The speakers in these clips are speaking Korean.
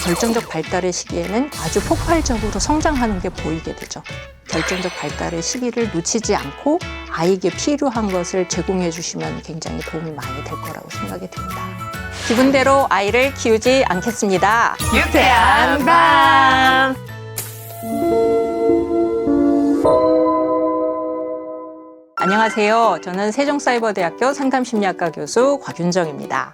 결정적 발달의 시기에는 아주 폭발적으로 성장하는 게 보이게 되죠. 결정적 발달의 시기를 놓치지 않고 아이에게 필요한 것을 제공해 주시면 굉장히 도움이 많이 될 거라고 생각이 듭니다. 기분대로 아이를 키우지 않겠습니다. 유쾌한 밤! 안녕하세요. 저는 세종사이버대학교 상담심리학과 교수 곽윤정입니다.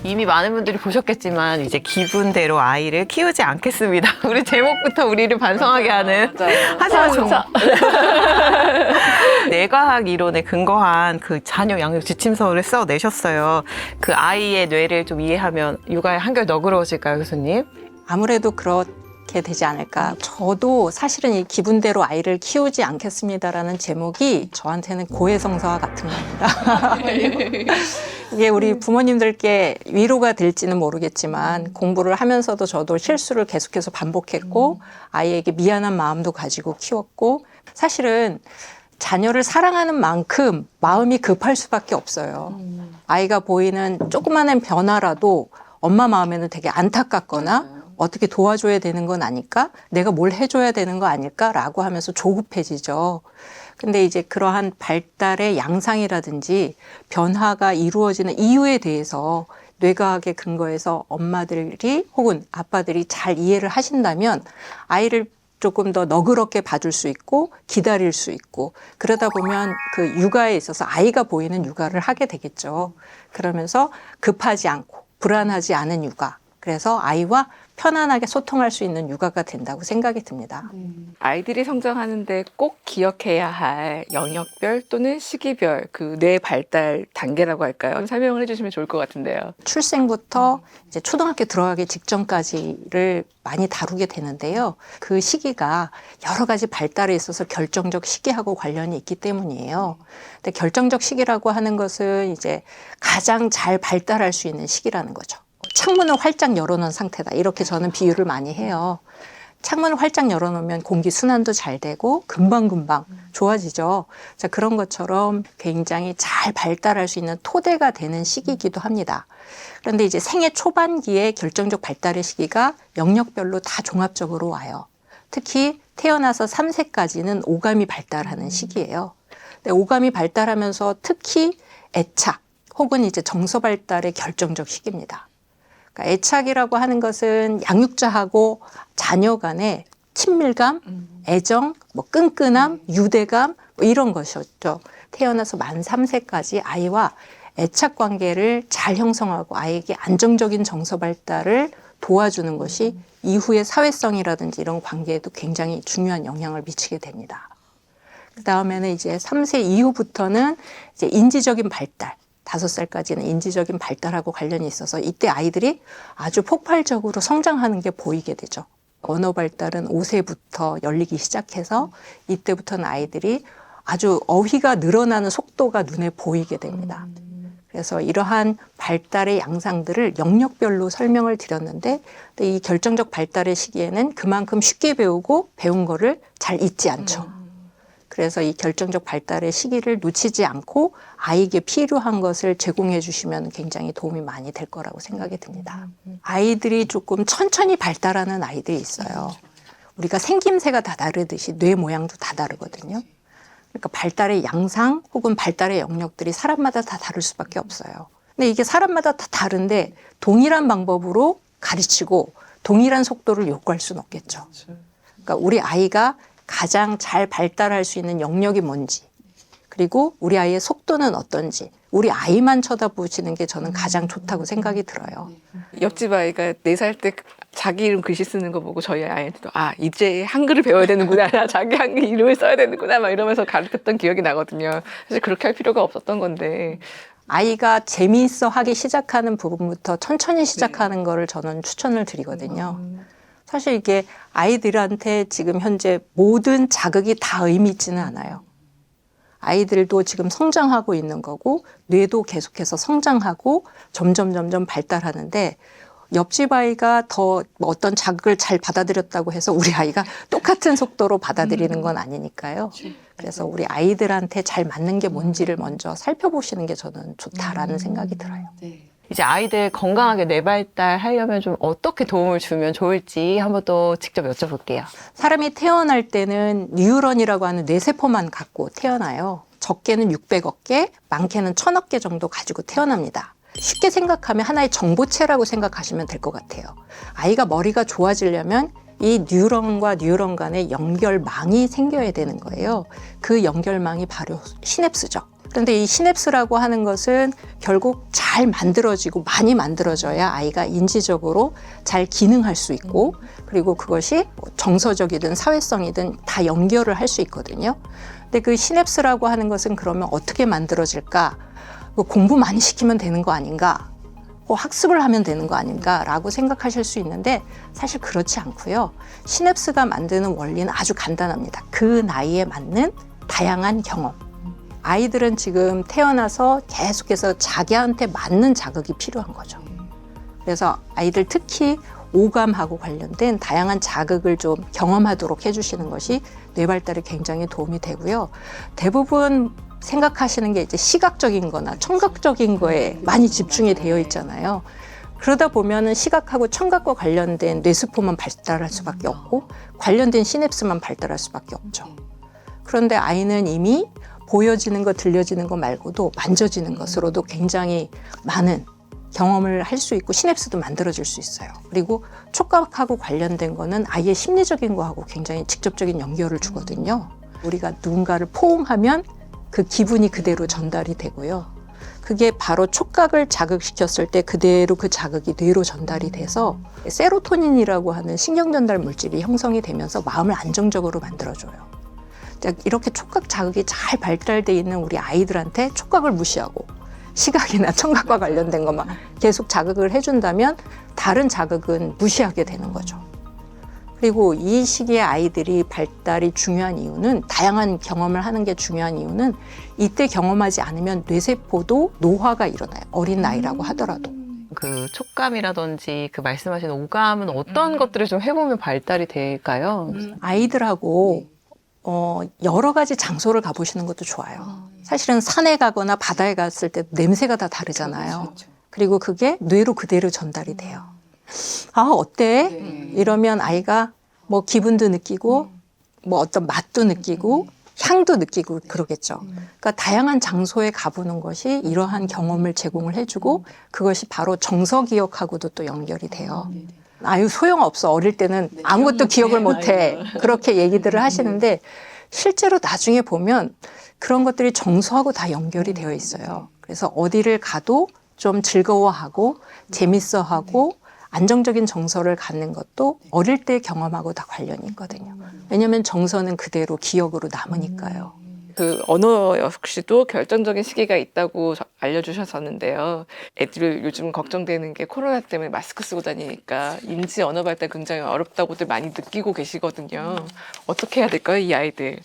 이미 많은 분들이 보셨겠지만 이제 기분대로 아이를 키우지 않겠습니다. 우리 제목부터 우리를 반성하게 하는. 하지만 정말 뇌과학 이론에 근거한 그 자녀 양육 지침서를 써내셨어요. 그 아이의 뇌를 좀 이해하면 육아에 한결 너그러워질까요, 교수님? 아무래도 그렇게 되지 않을까. 저도 사실은 이 기분대로 아이를 키우지 않겠습니다라는 제목이 저한테는 고해성사와 같은 겁니다. 이게 우리 부모님들께 위로가 될지는 모르겠지만 공부를 하면서도 저도 실수를 계속해서 반복했고 아이에게 미안한 마음도 가지고 키웠고 사실은 자녀를 사랑하는 만큼 마음이 급할 수밖에 없어요. 아이가 보이는 조그마한 변화라도 엄마 마음에는 되게 안타깝거나 어떻게 도와줘야 되는 건 아닐까? 내가 뭘 해줘야 되는 거 아닐까?라고 하면서 조급해지죠. 근데 이제 그러한 발달의 양상이라든지 변화가 이루어지는 이유에 대해서 뇌과학에 근거해서 엄마들이 혹은 아빠들이 잘 이해를 하신다면 아이를 조금 더 너그럽게 봐줄 수 있고 기다릴 수 있고 그러다 보면 그 육아에 있어서 아이가 보이는 육아를 하게 되겠죠. 그러면서 급하지 않고 불안하지 않은 육아. 그래서 아이와 편안하게 소통할 수 있는 육아가 된다고 생각이 듭니다. 아이들이 성장하는데 꼭 기억해야 할 영역별 또는 시기별 그 뇌 발달 단계라고 할까요? 좀 설명을 해주시면 좋을 것 같은데요. 출생부터 이제 초등학교 들어가기 직전까지를 많이 다루게 되는데요. 그 시기가 여러 가지 발달에 있어서 결정적 시기하고 관련이 있기 때문이에요. 근데 결정적 시기라고 하는 것은 이제 가장 잘 발달할 수 있는 시기라는 거죠. 창문을 활짝 열어놓은 상태다. 이렇게 저는 비유를 많이 해요. 창문을 활짝 열어놓으면 공기 순환도 잘 되고 금방금방 좋아지죠. 자, 그런 것처럼 굉장히 잘 발달할 수 있는 토대가 되는 시기이기도 합니다. 그런데 이제 생애 초반기에 결정적 발달의 시기가 영역별로 다 종합적으로 와요. 특히 태어나서 3세까지는 오감이 발달하는 시기예요. 근데 오감이 발달하면서 특히 애착 혹은 이제 정서 발달의 결정적 시기입니다. 그러니까 애착이라고 하는 것은 양육자하고 자녀 간의 친밀감, 애정, 뭐 끈끈함, 유대감 뭐 이런 것이었죠. 태어나서 만 3세까지 아이와 애착 관계를 잘 형성하고 아이에게 안정적인 정서 발달을 도와주는 것이 이후의 사회성이라든지 이런 관계에도 굉장히 중요한 영향을 미치게 됩니다. 그 다음에는 이제 3세 이후부터는 이제 인지적인 발달. 5살까지는 인지적인 발달하고 관련이 있어서 이때 아이들이 아주 폭발적으로 성장하는 게 보이게 되죠. 언어 발달은 5세부터 열리기 시작해서 이때부터는 아이들이 아주 어휘가 늘어나는 속도가 눈에 보이게 됩니다. 그래서 이러한 발달의 양상들을 영역별로 설명을 드렸는데 이 결정적 발달의 시기에는 그만큼 쉽게 배우고 배운 거를 잘 잊지 않죠. 그래서 이 결정적 발달의 시기를 놓치지 않고 아이에게 필요한 것을 제공해 주시면 굉장히 도움이 많이 될 거라고 생각이 듭니다. 아이들이 조금 천천히 발달하는 아이들이 있어요. 우리가 생김새가 다 다르듯이 뇌 모양도 다 다르거든요. 그러니까 발달의 양상 혹은 발달의 영역들이 사람마다 다 다를 수밖에 없어요. 근데 이게 사람마다 다 다른데 동일한 방법으로 가르치고 동일한 속도를 요구할 수는 없겠죠. 그러니까 우리 아이가 가장 잘 발달할 수 있는 영역이 뭔지 그리고 우리 아이의 속도는 어떤지 우리 아이만 쳐다보시는 게 저는 가장 좋다고 생각이 들어요. 옆집 아이가 4살 때 자기 이름 글씨 쓰는 거 보고 저희 아이한테도 아 이제 한글을 배워야 되는구나. 자기 한글 이름을 써야 되는구나 막 이러면서 가르쳤던 기억이 나거든요. 사실 그렇게 할 필요가 없었던 건데 아이가 재미있어 하기 시작하는 부분부터 천천히 시작하는 거를 저는 추천을 드리거든요. 사실 이게 아이들한테 지금 현재 모든 자극이 다 의미 있지는 않아요. 아이들도 지금 성장하고 있는 거고 뇌도 계속해서 성장하고 점점 발달하는데 옆집 아이가 더 어떤 자극을 잘 받아들였다고 해서 우리 아이가 똑같은 속도로 받아들이는 건 아니니까요. 그래서 우리 아이들한테 잘 맞는 게 뭔지를 먼저 살펴보시는 게 저는 좋다라는 생각이 들어요. 이제 아이들 건강하게 뇌발달 하려면 좀 어떻게 도움을 주면 좋을지 한번 또 직접 여쭤볼게요. 사람이 태어날 때는 뉴런이라고 하는 뇌세포만 갖고 태어나요. 적게는 600억 개, 많게는 1000억 개 정도 가지고 태어납니다. 쉽게 생각하면 하나의 정보체라고 생각하시면 될 것 같아요. 아이가 머리가 좋아지려면 이 뉴런과 뉴런 간의 연결망이 생겨야 되는 거예요. 그 연결망이 바로 시냅스죠. 그런데 이 시냅스라고 하는 것은 결국 잘 만들어지고 많이 만들어져야 아이가 인지적으로 잘 기능할 수 있고, 그리고 그것이 정서적이든 사회성이든 다 연결을 할 수 있거든요. 근데 그 시냅스라고 하는 것은 그러면 어떻게 만들어질까? 뭐 공부 많이 시키면 되는 거 아닌가? 학습을 하면 되는 거 아닌가라고 생각하실 수 있는데 사실 그렇지 않고요. 시냅스가 만드는 원리는 아주 간단합니다. 그 나이에 맞는 다양한 경험. 아이들은 지금 태어나서 계속해서 자기한테 맞는 자극이 필요한 거죠. 그래서 아이들 특히 오감하고 관련된 다양한 자극을 좀 경험하도록 해주시는 것이 뇌발달에 굉장히 도움이 되고요. 대부분 생각하시는 게 이제 시각적인 거나 청각적인 거에 많이 집중이 되어 있잖아요. 그러다 보면은 시각하고 청각과 관련된 뇌세포만 발달할 수밖에 없고 관련된 시냅스만 발달할 수밖에 없죠. 그런데 아이는 이미 보여지는 거, 들려지는 거 말고도 만져지는 것으로도 굉장히 많은 경험을 할 수 있고 시냅스도 만들어질 수 있어요. 그리고 촉각하고 관련된 거는 아이의 심리적인 거하고 굉장히 직접적인 연결을 주거든요. 우리가 누군가를 포옹하면 그 기분이 그대로 전달이 되고요. 그게 바로 촉각을 자극시켰을 때 그대로 그 자극이 뇌로 전달이 돼서 세로토닌이라고 하는 신경전달 물질이 형성이 되면서 마음을 안정적으로 만들어줘요. 이렇게 촉각 자극이 잘 발달돼 있는 우리 아이들한테 촉각을 무시하고 시각이나 청각과 관련된 것만 계속 자극을 해준다면 다른 자극은 무시하게 되는 거죠. 그리고 이 시기에 아이들이 발달이 중요한 이유는, 다양한 경험을 하는 게 중요한 이유는 이때 경험하지 않으면 뇌세포도 노화가 일어나요. 어린 나이라고 하더라도. 그 촉감이라든지 그 말씀하신 오감은 어떤 것들을 좀 해보면 발달이 될까요? 아이들하고 여러 가지 장소를 가보시는 것도 좋아요. 사실은 산에 가거나 바다에 갔을 때 냄새가 다 다르잖아요. 그리고 그게 뇌로 그대로 전달이 돼요. 아, 어때? 이러면 아이가 뭐 기분도 느끼고 뭐 어떤 맛도 느끼고 향도 느끼고 그러겠죠. 그러니까 다양한 장소에 가보는 것이 이러한 경험을 제공을 해주고 그것이 바로 정서 기억하고도 또 연결이 돼요. 아유, 소용없어. 어릴 때는 아무것도 기억을 못해. 그렇게 얘기들을 하시는데 실제로 나중에 보면 그런 것들이 정서하고 다 연결이 되어 있어요. 그래서 어디를 가도 좀 즐거워하고 재밌어하고 안정적인 정서를 갖는 것도 어릴 때 경험하고 다 관련이 있거든요. 왜냐하면 정서는 그대로 기억으로 남으니까요. 그 언어 역시도 결정적인 시기가 있다고 알려주셨었는데요. 애들 요즘 걱정되는 게 코로나 때문에 마스크 쓰고 다니니까 인지 언어 발달 굉장히 어렵다고들 많이 느끼고 계시거든요. 어떻게 해야 될까요, 이 아이들?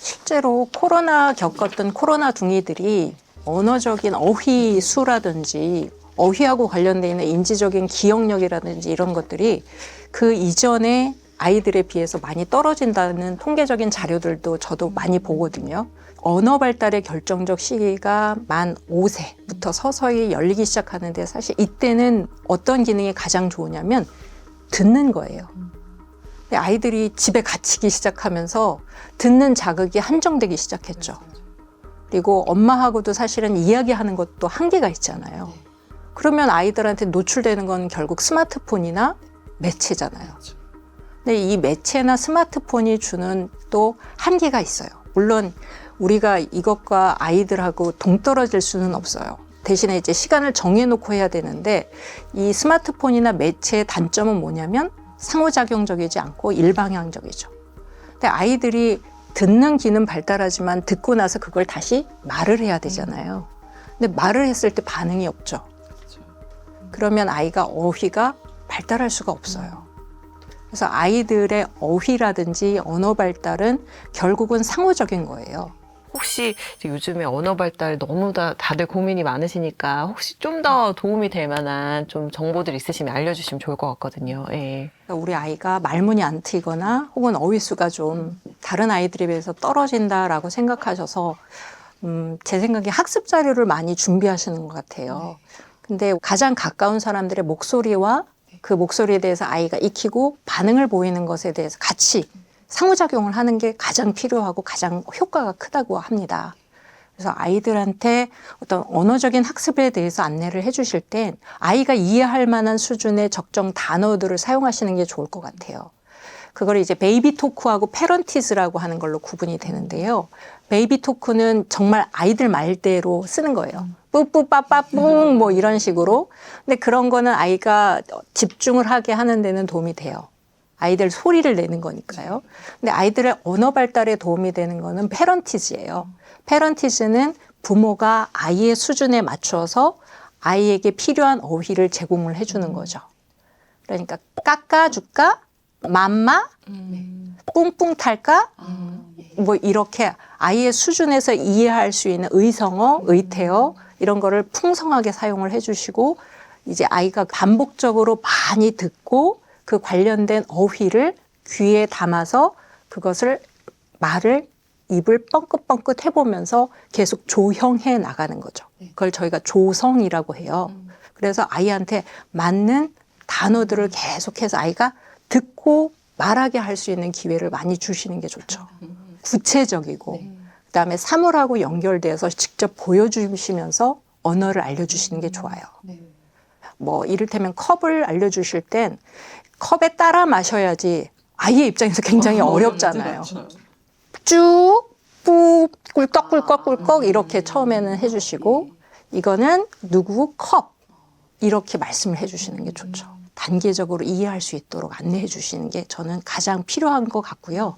실제로 코로나 겪었던 코로나 둥이들이 언어적인 어휘수라든지 어휘하고 관련되어 있는 인지적인 기억력이라든지 이런 것들이 그 이전에 아이들에 비해서 많이 떨어진다는 통계적인 자료들도 저도 많이 보거든요. 언어 발달의 결정적 시기가 만 5세부터 서서히 열리기 시작하는데 사실 이때는 어떤 기능이 가장 좋으냐면 듣는 거예요. 아이들이 집에 갇히기 시작하면서 듣는 자극이 한정되기 시작했죠. 그리고 엄마하고도 사실은 이야기하는 것도 한계가 있잖아요. 그러면 아이들한테 노출되는 건 결국 스마트폰이나 매체잖아요. 근데 이 매체나 스마트폰이 주는 또 한계가 있어요. 물론 우리가 이것과 아이들하고 동떨어질 수는 없어요. 대신에 이제 시간을 정해놓고 해야 되는데 이 스마트폰이나 매체의 단점은 뭐냐면 상호작용적이지 않고 일방향적이죠. 근데 아이들이 듣는 기능 발달하지만 듣고 나서 그걸 다시 말을 해야 되잖아요. 근데 말을 했을 때 반응이 없죠. 그러면 아이가 어휘가 발달할 수가 없어요. 그래서 아이들의 어휘라든지 언어 발달은 결국은 상호적인 거예요. 혹시 이제 요즘에 언어 발달 너무 다들 고민이 많으시니까 혹시 좀 더 도움이 될 만한 좀 정보들 있으시면 알려주시면 좋을 것 같거든요. 예. 그러니까 우리 아이가 말문이 안 트이거나 혹은 어휘수가 좀 다른 아이들에 비해서 떨어진다라고 생각하셔서 제 생각에 학습 자료를 많이 준비하시는 것 같아요. 근데 가장 가까운 사람들의 목소리와 그 목소리에 대해서 아이가 익히고 반응을 보이는 것에 대해서 같이 상호작용을 하는 게 가장 필요하고 가장 효과가 크다고 합니다. 그래서 아이들한테 어떤 언어적인 학습에 대해서 안내를 해주실 땐 아이가 이해할 만한 수준의 적정 단어들을 사용하시는 게 좋을 것 같아요. 그걸 이제 베이비 토크하고 패런티즈라고 하는 걸로 구분이 되는데요. 베이비 토크는 정말 아이들 말대로 쓰는 거예요. 뿌뿌빠빠뿡 뭐 이런 식으로. 근데 그런 거는 아이가 집중을 하게 하는 데는 도움이 돼요. 아이들 소리를 내는 거니까요. 근데 아이들의 언어 발달에 도움이 되는 거는 패런티즈예요. 패런티즈는 부모가 아이의 수준에 맞춰서 아이에게 필요한 어휘를 제공을 해주는 거죠. 그러니까 깎아줄까? 맘마? 뿡뿡 탈까? 뭐 이렇게 아이의 수준에서 이해할 수 있는 의성어, 의태어 이런 거를 풍성하게 사용을 해주시고 이제 아이가 반복적으로 많이 듣고 그 관련된 어휘를 귀에 담아서 그것을 말을 입을 뻥긋뻥긋 해보면서 계속 조형해 나가는 거죠. 그걸 저희가 조성이라고 해요. 그래서 아이한테 맞는 단어들을 계속해서 아이가 듣고 말하게 할 수 있는 기회를 많이 주시는 게 좋죠. 구체적이고 그다음에 사물하고 연결돼서 직접 보여주시면서 언어를 알려주시는 게 좋아요. 뭐 이를테면 컵을 알려주실 땐 컵에 따라 마셔야지 아이의 입장에서 굉장히 어렵잖아요. 쭉, 뿌, 꿀꺽꿀꺽꿀꺽 이렇게 처음에는 해주시고 이거는 누구 컵 이렇게 말씀을 해주시는 게 좋죠. 단계적으로 이해할 수 있도록 안내해 주시는 게 저는 가장 필요한 것 같고요.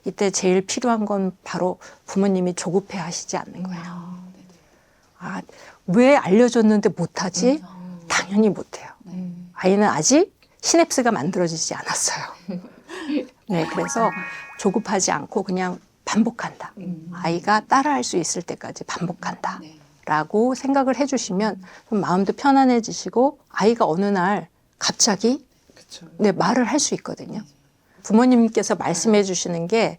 이때 제일 필요한 건 바로 부모님이 조급해 하시지 않는 거예요. 아, 왜 알려줬는데 못하지? 당연히 못해요. 아이는 아직 시냅스가 만들어지지 않았어요. 네, 그래서 조급하지 않고 그냥 반복한다. 아이가 따라할 수 있을 때까지 반복한다. 라고 생각을 해주시면 좀 마음도 편안해지시고 아이가 어느 날 갑자기 네, 말을 할 수 있거든요. 부모님께서 말씀해 주시는 게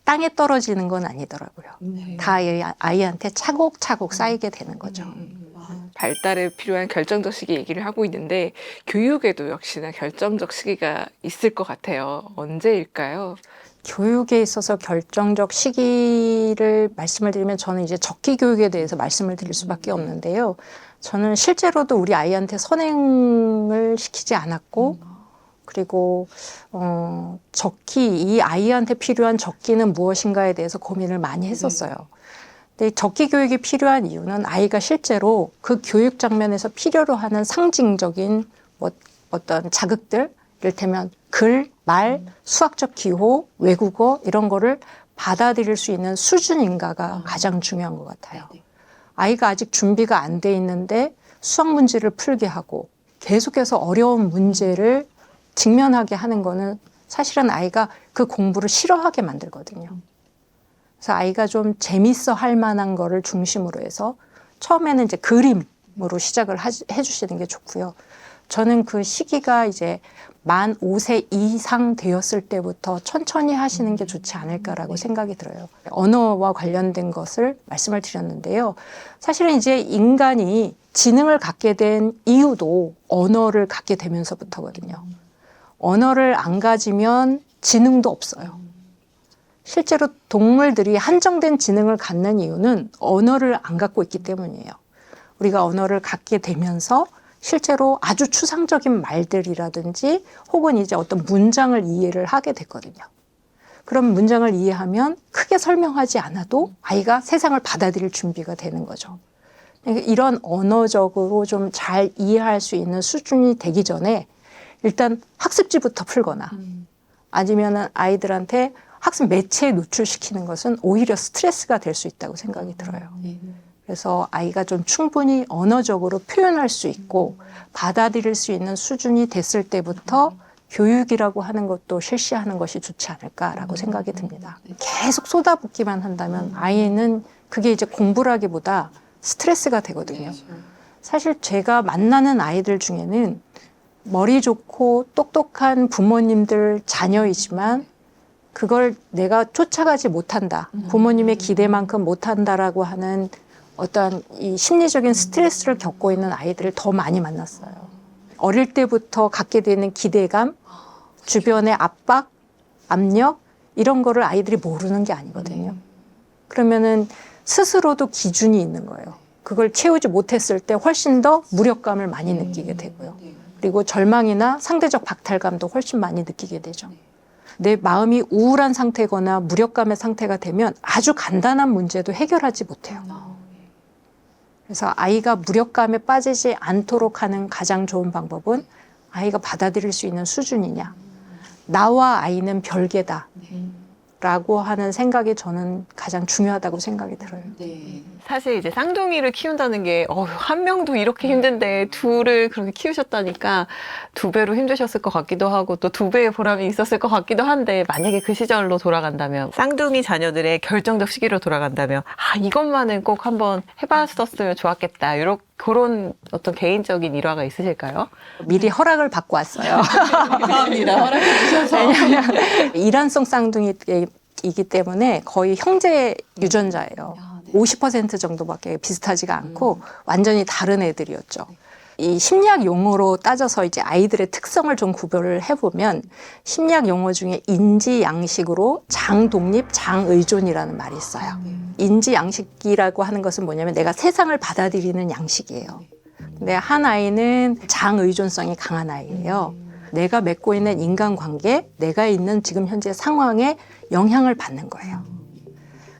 땅에 떨어지는 건 아니더라고요. 다 아이한테 차곡차곡 쌓이게 되는 거죠. 발달에 필요한 결정적 시기 얘기를 하고 있는데 교육에도 역시나 결정적 시기가 있을 것 같아요. 언제일까요? 교육에 있어서 결정적 시기를 말씀을 드리면 저는 이제 적기 교육에 대해서 말씀을 드릴 수밖에 없는데요. 저는 실제로도 우리 아이한테 선행을 시키지 않았고 그리고 적기, 이 아이한테 필요한 적기는 무엇인가에 대해서 고민을 많이 했었어요. 근데 적기 교육이 필요한 이유는 아이가 실제로 그 교육 장면에서 필요로 하는 상징적인 뭐 어떤 자극들, 이를테면 글, 말, 수학적 기호, 외국어 이런 거를 받아들일 수 있는 수준인가가 가장 중요한 것 같아요. 아이가 아직 준비가 안 돼 있는데 수학 문제를 풀게 하고 계속해서 어려운 문제를 직면하게 하는 거는 사실은 아이가 그 공부를 싫어하게 만들거든요. 그래서 아이가 좀 재밌어 할 만한 거를 중심으로 해서 처음에는 이제 그림으로 시작을 해주시는 게 좋고요. 저는 그 시기가 이제 만 5세 이상 되었을 때부터 천천히 하시는 게 좋지 않을까라고 생각이 들어요. 언어와 관련된 것을 말씀을 드렸는데요. 사실은 이제 인간이 지능을 갖게 된 이유도 언어를 갖게 되면서부터거든요. 언어를 안 가지면 지능도 없어요. 실제로 동물들이 한정된 지능을 갖는 이유는 언어를 안 갖고 있기 때문이에요. 우리가 언어를 갖게 되면서 실제로 아주 추상적인 말들이라든지 혹은 이제 어떤 문장을 이해를 하게 됐거든요. 그럼 문장을 이해하면 크게 설명하지 않아도 아이가 세상을 받아들일 준비가 되는 거죠. 그러니까 이런 언어적으로 좀 잘 이해할 수 있는 수준이 되기 전에 일단 학습지부터 풀거나 아니면은 아이들한테 학습 매체에 노출시키는 것은 오히려 스트레스가 될 수 있다고 생각이 들어요. 그래서 아이가 좀 충분히 언어적으로 표현할 수 있고 받아들일 수 있는 수준이 됐을 때부터 교육이라고 하는 것도 실시하는 것이 좋지 않을까라고 생각이 듭니다. 계속 쏟아붓기만 한다면 아이는 그게 이제 공부라기보다 스트레스가 되거든요. 사실 제가 만나는 아이들 중에는 머리 좋고 똑똑한 부모님들 자녀이지만 그걸 내가 쫓아가지 못한다. 부모님의 기대만큼 못한다라고 하는 어떤 이 심리적인 스트레스를 겪고 있는 아이들을 더 많이 만났어요. 어릴 때부터 갖게 되는 기대감, 주변의 압박, 압력 이런 거를 아이들이 모르는 게 아니거든요. 그러면은 스스로도 기준이 있는 거예요. 그걸 채우지 못했을 때 훨씬 더 무력감을 많이 느끼게 되고요. 그리고 절망이나 상대적 박탈감도 훨씬 많이 느끼게 되죠. 내 마음이 우울한 상태거나 무력감의 상태가 되면 아주 간단한 문제도 해결하지 못해요. 그래서 아이가 무력감에 빠지지 않도록 하는 가장 좋은 방법은 아이가 받아들일 수 있는 수준이냐. 나와 아이는 별개다. 라고 하는 생각이 저는 가장 중요하다고 생각이 들어요. 사실 이제 쌍둥이를 키운다는 게 한 명도 이렇게 힘든데 둘을 그렇게 키우셨다니까 2배로 힘드셨을 것 같기도 하고 또 2배의 보람이 있었을 것 같기도 한데 만약에 그 시절로 돌아간다면 쌍둥이 자녀들의 결정적 시기로 돌아간다면 이것만은 꼭 한번 해봤었으면 좋았겠다 그런 어떤 개인적인 일화가 있으실까요? 미리 허락을 받고 왔어요. 감사합니다. 허락해 주셔서. 왜냐하면 이란성 쌍둥이이기 때문에 거의 형제 유전자예요. 50% 정도밖에 비슷하지가 않고 완전히 다른 애들이었죠. 이 심리학 용어로 따져서 이제 아이들의 특성을 좀 구별을 해보면 심리학 용어 중에 인지 양식으로 장독립, 장의존이라는 말이 있어요. 인지 양식이라고 하는 것은 뭐냐면 내가 세상을 받아들이는 양식이에요. 근데 한 아이는 장의존성이 강한 아이예요. 내가 맺고 있는 인간관계, 내가 있는 지금 현재 상황에 영향을 받는 거예요.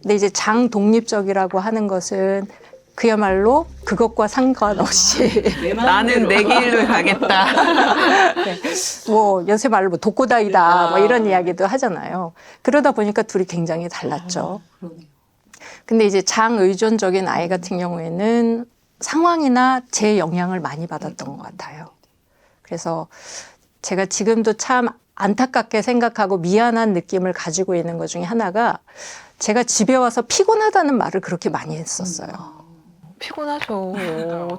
근데 이제 장독립적이라고 하는 것은 그야말로 그것과 상관없이 나는 내 길로 가겠다. 네. 뭐 요새 말로 뭐 독고다이다 뭐 이런 이야기도 하잖아요. 그러다 보니까 둘이 굉장히 달랐죠. 근데 이제 장의존적인 아이 같은 경우에는 상황이나 제 영향을 많이 받았던 것 같아요. 그래서 제가 지금도 참 안타깝게 생각하고 미안한 느낌을 가지고 있는 것 중에 하나가 제가 집에 와서 피곤하다는 말을 그렇게 많이 했었어요. 피곤하죠.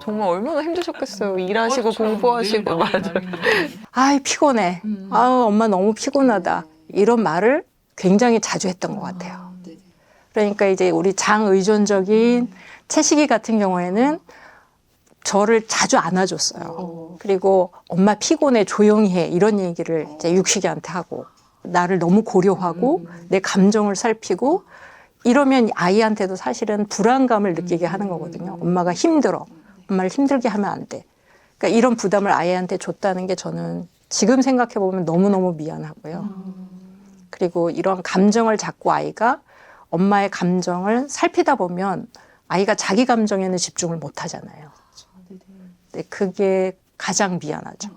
정말 얼마나 힘드셨겠어요. 일하시고 공부하시고. 맞아요. 아이 피곤해. 아우 엄마 너무 피곤하다. 이런 말을 굉장히 자주 했던 것 같아요. 그러니까 이제 우리 장의존적인 채식이 같은 경우에는 저를 자주 안아줬어요. 그리고 엄마 피곤해 조용히 해 이런 얘기를 이제 육식이한테 하고 나를 너무 고려하고 내 감정을 살피고 이러면 아이한테도 사실은 불안감을 느끼게 하는 거거든요. 엄마가 힘들어. 엄마를 힘들게 하면 안 돼. 그러니까 이런 부담을 아이한테 줬다는 게 저는 지금 생각해 보면 너무너무 미안하고요. 그리고 이런 감정을 잡고 아이가 엄마의 감정을 살피다 보면 아이가 자기 감정에는 집중을 못 하잖아요. 근데 그게 가장 미안하죠.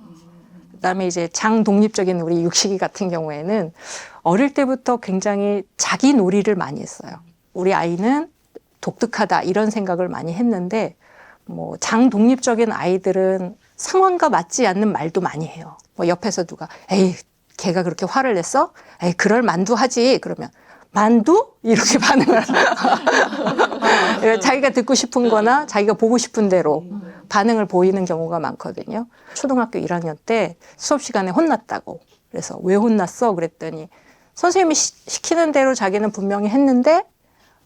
그다음에 이제 장독립적인 우리 육식이 같은 경우에는 어릴 때부터 굉장히 자기 놀이를 많이 했어요. 우리 아이는 독특하다 이런 생각을 많이 했는데 뭐 장독립적인 아이들은 상황과 맞지 않는 말도 많이 해요. 뭐 옆에서 누가 에이 걔가 그렇게 화를 냈어? 에이 그럴 만두 하지. 그러면 만두? 이렇게 반응을 자기가 듣고 싶은 거나 자기가 보고 싶은 대로 반응을 보이는 경우가 많거든요. 초등학교 1학년 때 수업 시간에 혼났다고. 그래서 왜 혼났어? 그랬더니 선생님이 시키는 대로 자기는 분명히 했는데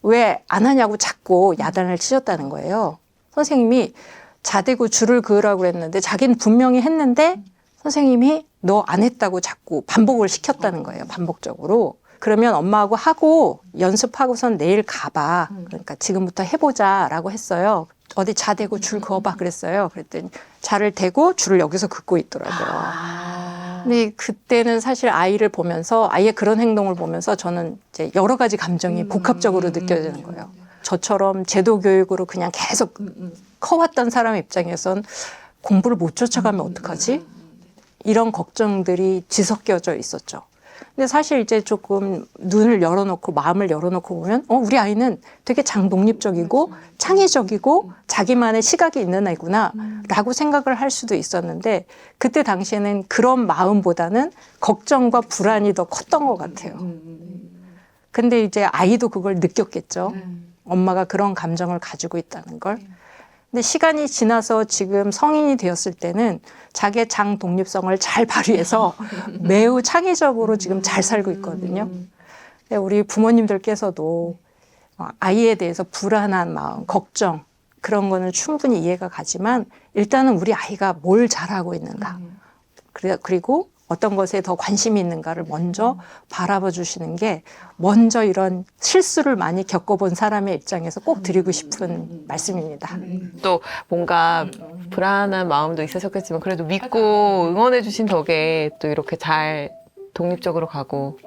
왜 안 하냐고 자꾸 야단을 치셨다는 거예요. 선생님이 자대고 줄을 그으라고 그랬는데 자기는 분명히 했는데 선생님이 너 안 했다고 자꾸 반복을 시켰다는 거예요. 반복적으로. 그러면 엄마하고 하고 연습하고선 내일 가봐. 그러니까 지금부터 해보자라고 했어요. 어디 자대고 줄 그어봐 그랬어요. 그랬더니 자를 대고 줄을 여기서 긋고 있더라고요. 근데 그때는 사실 아이를 보면서 아이의 그런 행동을 보면서 저는 이제 여러 가지 감정이 복합적으로 느껴지는 거예요. 저처럼 제도 교육으로 그냥 계속 커왔던 사람 입장에선 공부를 못 쫓아가면 어떡하지? 이런 걱정들이 뒤섞여져 있었죠. 근데 사실 이제 조금 눈을 열어놓고 마음을 열어놓고 보면 우리 아이는 되게 장독립적이고 창의적이고 자기만의 시각이 있는 아이구나 라고 생각을 할 수도 있었는데 그때 당시에는 그런 마음보다는 걱정과 불안이 더 컸던 것 같아요. 근데 이제 아이도 그걸 느꼈겠죠. 엄마가 그런 감정을 가지고 있다는 걸. 근데 시간이 지나서 지금 성인이 되었을 때는 자기의 장 독립성을 잘 발휘해서 매우 창의적으로 지금 잘 살고 있거든요. 근데 우리 부모님들께서도 아이에 대해서 불안한 마음, 걱정 그런 거는 충분히 이해가 가지만 일단은 우리 아이가 뭘 잘하고 있는가. 그리고 어떤 것에 더 관심이 있는가를 먼저 바라봐 주시는 게 먼저 이런 실수를 많이 겪어본 사람의 입장에서 꼭 드리고 싶은 말씀입니다. 또 뭔가 불안한 마음도 있으셨겠지만 그래도 믿고 응원해 주신 덕에 또 이렇게 잘 독립적으로 가고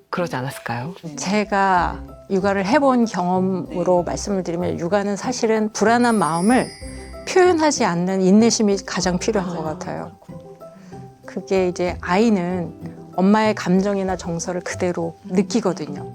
그러지 않았을까요? 제가 육아를 해본 경험으로 말씀을 드리면 육아는 사실은 불안한 마음을 표현하지 않는 인내심이 가장 필요한 것 같아요. 그게 이제 아이는 엄마의 감정이나 정서를 그대로 느끼거든요.